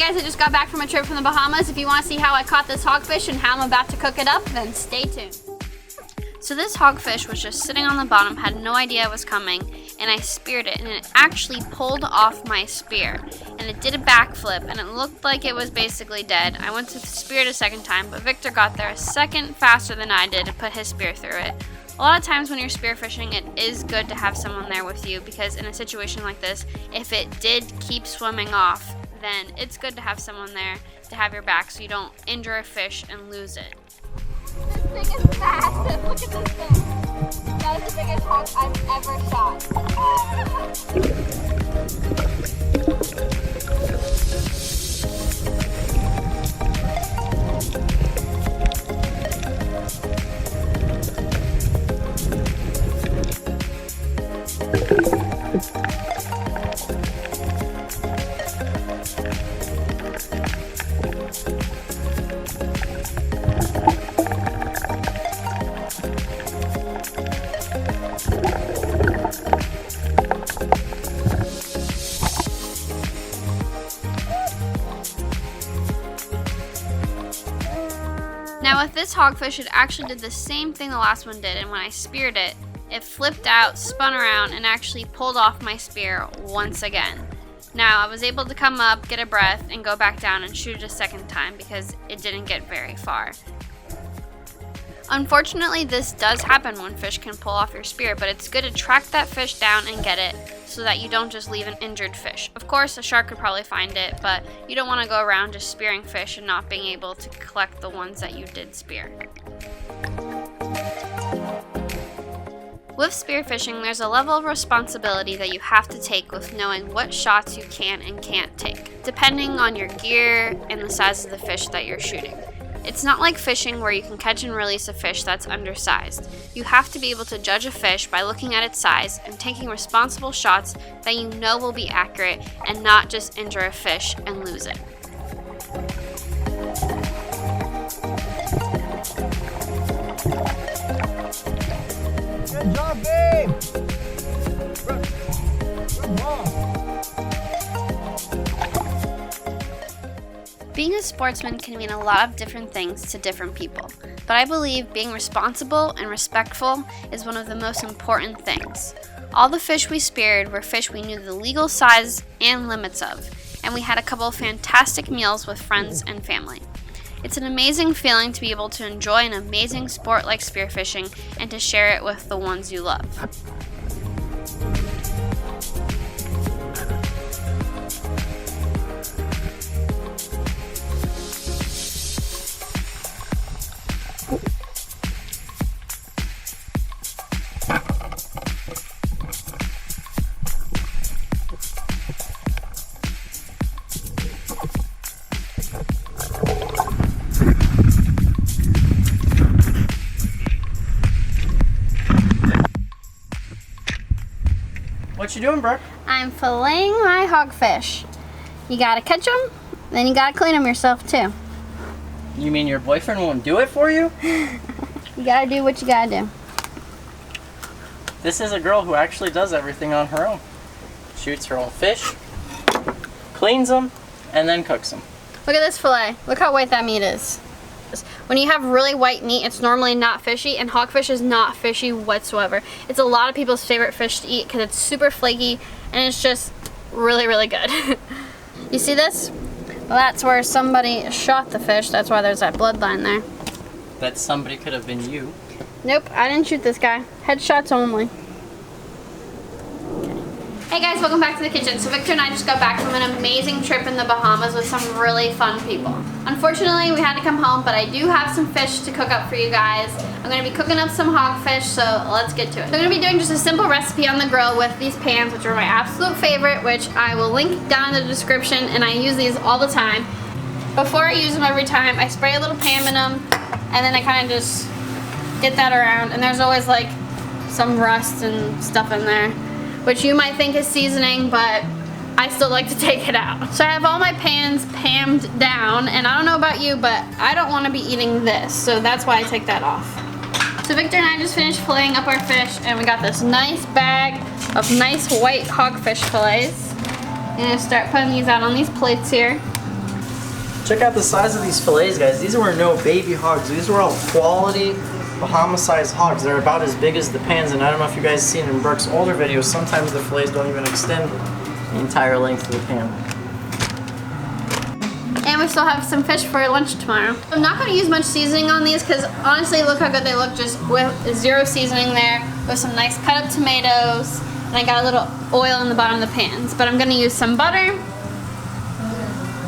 guys, I just got back from a trip from the Bahamas. If you want to see how I caught this hogfish and how I'm about to cook it up, then stay tuned. So this hogfish was just sitting on the bottom, had no idea it was coming, and I speared it, and it actually pulled off my spear. And it did a backflip, and it looked like it was basically dead. I went to spear it a second time, but Victor got there a second faster than I did and put his spear through it. A lot of times when you're spearfishing, it is good to have someone there with you, because in a situation like this, if it did keep swimming off, then it's good to have someone there to have your back so you don't injure a fish and lose it. This thing is massive. Look at this thing. That is the biggest hog I've ever Now with this hogfish, it actually did the same thing the last one did, and when I speared it, it flipped out, spun around, and actually pulled off my spear once again. Now I was able to come up, get a breath, and go back down and shoot it a second time because it didn't get very far. Unfortunately, this does happen when fish can pull off your spear, but it's good to track that fish down and get it so that you don't just leave an injured fish. Of course, a shark could probably find it, but you don't want to go around just spearing fish and not being able to collect the ones that you did spear. With spearfishing, there's a level of responsibility that you have to take with knowing what shots you can and can't take, depending on your gear and the size of the fish that you're shooting. It's not like fishing where you can catch and release a fish that's undersized. You have to be able to judge a fish by looking at its size and taking responsible shots that you know will be accurate and not just injure a fish and lose it. Good job, babe! Good job. Being a sportsman can mean a lot of different things to different people, but I believe being responsible and respectful is one of the most important things. All the fish we speared were fish we knew the legal size and limits of, and we had a couple of fantastic meals with friends and family. It's an amazing feeling to be able to enjoy an amazing sport like spearfishing and to share it with the ones you love. What you doing, Brooke? I'm filleting my hogfish. You gotta catch them, then you gotta clean them yourself too. You mean your boyfriend won't do it for you? You gotta do what you gotta do. This is a girl who actually does everything on her own. Shoots her own fish, cleans them, and then cooks them. Look at this fillet. Look how white that meat is. When you have really white meat, it's normally not fishy, and hogfish is not fishy whatsoever. It's a lot of people's favorite fish to eat because it's super flaky and it's just really, really good. You see this? Well, that's where somebody shot the fish. That's why there's that bloodline there. That somebody could have been you. Nope, I didn't shoot this guy. Headshots only. Hey guys, welcome back to the kitchen. So Victor and I just got back from an amazing trip in the Bahamas with some really fun people. Unfortunately, we had to come home, but I do have some fish to cook up for you guys. I'm gonna be cooking up some hogfish, so let's get to it. So I'm gonna be doing just a simple recipe on the grill with these pans, which are my absolute favorite, which I will link down in the description, and I use these all the time. Before I use them every time, I spray a little Pam in them, and then I kind of just get that around, and there's always like some rust and stuff in there, which you might think is seasoning, but I still like to take it out. So I have all my pans pammed down, and I don't know about you, but I don't want to be eating this, so that's why I take that off. So Victor and I just finished filleting up our fish, and we got this nice bag of nice white hogfish fillets. I'm gonna start putting these out on these plates here. Check out the size of these fillets, guys. These were no baby hogs. These were all quality Bahama-sized hogs. They're about as big as the pans, and I don't know if you guys seen in Brook's older videos, sometimes the fillets don't even extend the entire length of the pan. And we still have some fish for lunch tomorrow. I'm not going to use much seasoning on these because honestly, look how good they look just with zero seasoning there, with some nice cut up tomatoes, and I got a little oil in the bottom of the pans. But I'm going to use some butter,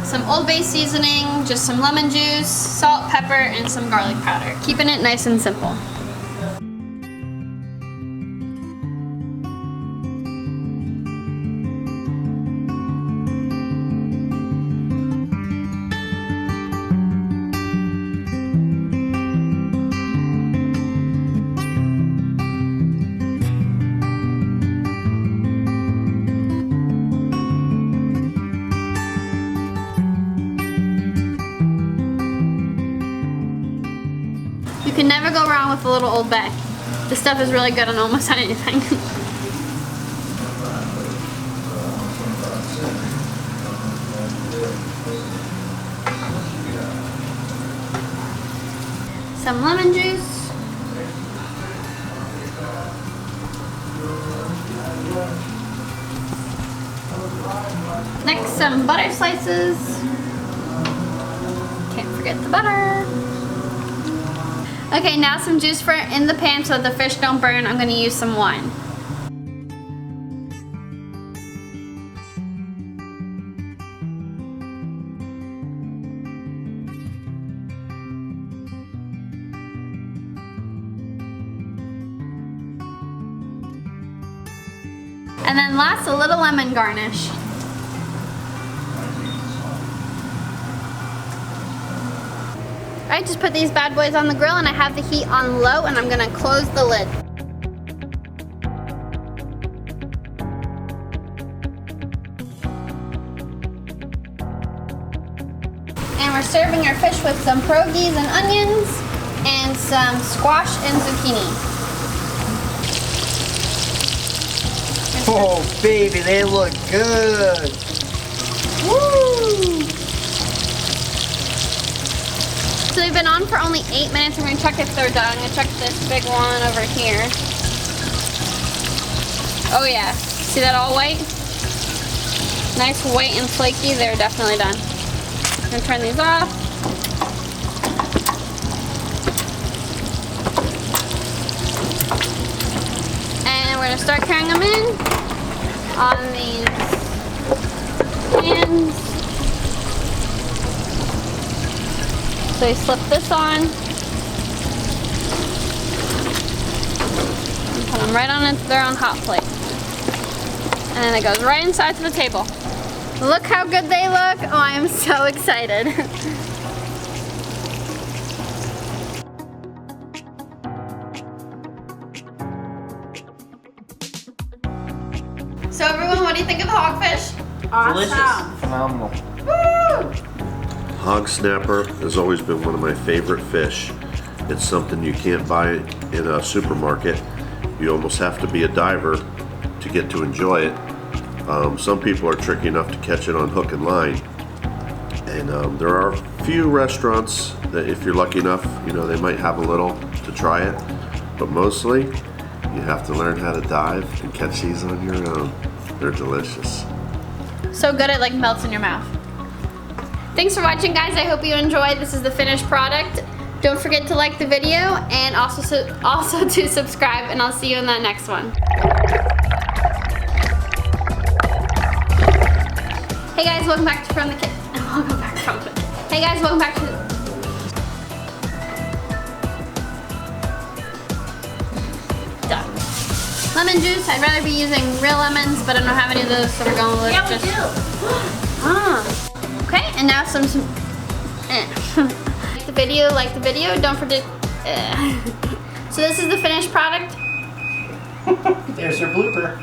some Old Bay seasoning, just some lemon juice, salt, pepper, and some garlic powder. Keeping it nice and simple. You can never go wrong with a little Old Bay. This stuff is really good on almost anything. Some lemon juice. Next, some butter slices. Can't forget the butter. Okay, now some juice for in the pan so that the fish don't burn. I'm going to use some wine. And then last, a little lemon garnish. I just put these bad boys on the grill and I have the heat on low and I'm gonna close the lid. And we're serving our fish with some pierogies and onions and some squash and zucchini. Oh baby, they look good. Woo! So they've been on for only 8 minutes. I'm going to check if they're done. I'm going to check this big one over here. Oh yeah. See that all white? Nice white and flaky. They're definitely done. I'm going to turn these off. And we're going to start carrying them in on these pans. So you slip this on, and put them right on their own hot plate. And then it goes right inside to the table. Look how good they look. Oh, I am so excited. So everyone, what do you think of the hogfish? Awesome. Delicious. Phenomenal. Woo! Hog snapper has always been one of my favorite fish. It's something you can't buy in a supermarket. You almost have to be a diver to get to enjoy it. Some people are tricky enough to catch it on hook and line. And there are a few restaurants that if you're lucky enough, you know, they might have a little to try it. But mostly, you have to learn how to dive and catch these on your own. They're delicious. So good it like melts in your mouth. Thanks for watching, guys. I hope you enjoyed. This is the finished product. Don't forget to like the video and also to subscribe, and I'll see you in that next one. Hey guys, welcome back to From the Kitchen. Welcome back from the Hey guys, welcome back to Done. Lemon juice. I'd rather be using real lemons, but I don't have any of those, so we're going with Yeah, we just do. Okay, and now some like the video, don't forget. So this is the finished product. There's your blooper.